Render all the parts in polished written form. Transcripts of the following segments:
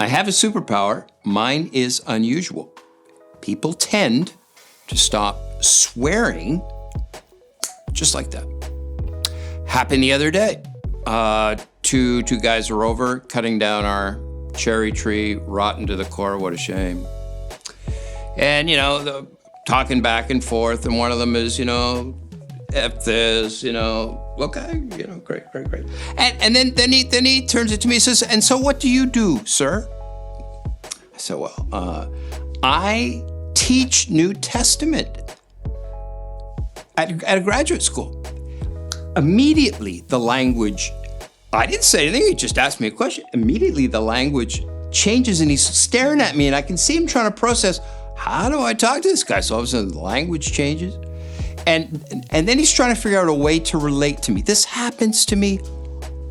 I have a superpower. Mine is unusual. People tend to stop swearing just like that. Happened the other day. Two guys were over cutting down our cherry tree, rotten to the core. What a shame. And, talking back and forth, and one of them is, F this, okay, great. And then he turns it to me and says, and so what do you do, sir? I said, well, I teach New Testament at a graduate school. Immediately, the language, I didn't say anything, he just asked me a question. Immediately, the language changes and he's staring at me and I can see him trying to process, how do I talk to this guy? So all of a sudden, the language changes. And then he's trying to figure out a way to relate to me. This happens to me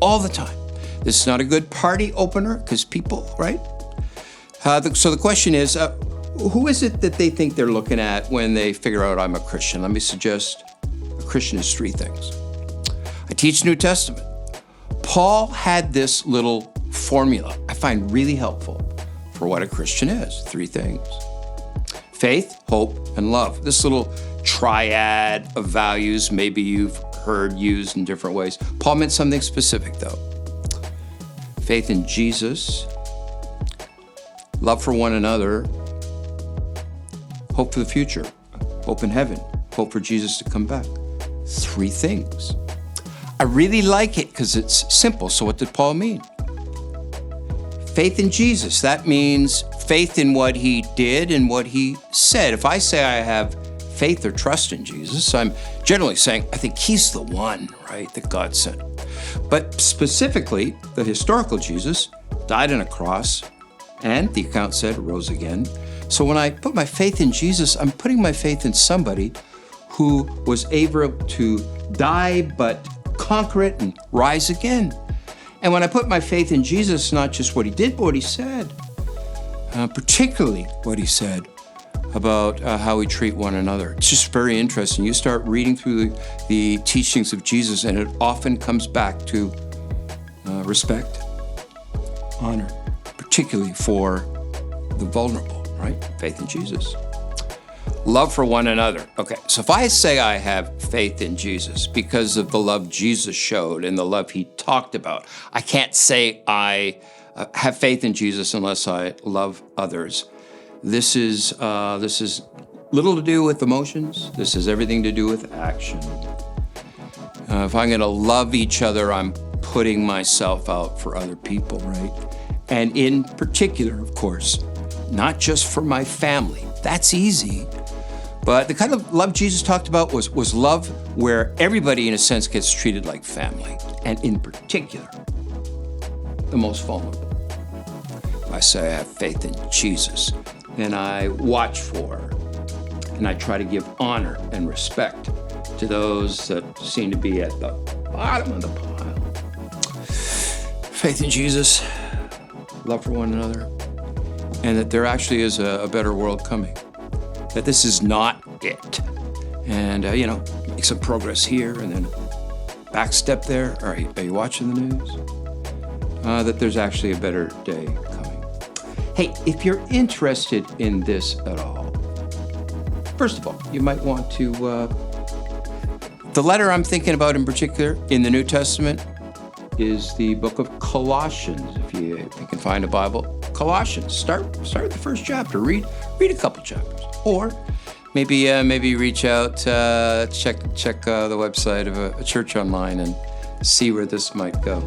all the time. This is not a good party opener because people, right? So the question is, who is it that they think they're looking at when they figure out I'm a Christian? Let me suggest a Christian is three things. I teach New Testament. Paul had this little formula I find really helpful for what a Christian is. Three things. Faith, hope, and love. This little triad of values maybe you've heard used in different ways. Paul meant something specific, though. Faith in Jesus, love for one another, hope for the future, hope in heaven, hope for Jesus to come back. Three things. I really like it because it's simple. So what did Paul mean? Faith in Jesus. That means faith in what he did and what he said. If I say I have faith or trust in Jesus, I'm generally saying I think he's the one, right, that God sent. But specifically, the historical Jesus died on a cross and, the account said, rose again. So when I put my faith in Jesus, I'm putting my faith in somebody who was able to die but conquer it and rise again. And when I put my faith in Jesus, not just what he did, but what he said, particularly what he said about how we treat one another. It's just very interesting. You start reading through the teachings of Jesus, and it often comes back to respect, honor, particularly for the vulnerable, right? Faith in Jesus. Love for one another. Okay, so if I say I have faith in Jesus because of the love Jesus showed and the love he talked about, I can't say I have faith in Jesus unless I love others. This is little to do with emotions. This has everything to do with action. If I'm going to love each other, I'm putting myself out for other people, right? And in particular, of course, not just for my family. That's easy. But the kind of love Jesus talked about was love where everybody, in a sense, gets treated like family, and in particular, the most vulnerable. If I say I have faith in Jesus, then I watch for and I try to give honor and respect to those that seem to be at the bottom of the pile. Faith in Jesus, love for one another, and that there actually is a better world coming. That this is not it. And, make some progress here and then back step there. All right, are you watching the news? That there's actually a better day coming. Hey, if you're interested in this at all, first of all, you might want to, the letter I'm thinking about in particular in the New Testament is the book of Colossians. If you can find a Bible, Colossians. Start with the first chapter. Read a couple chapters. Or maybe reach out, check the website of a church online and see where this might go.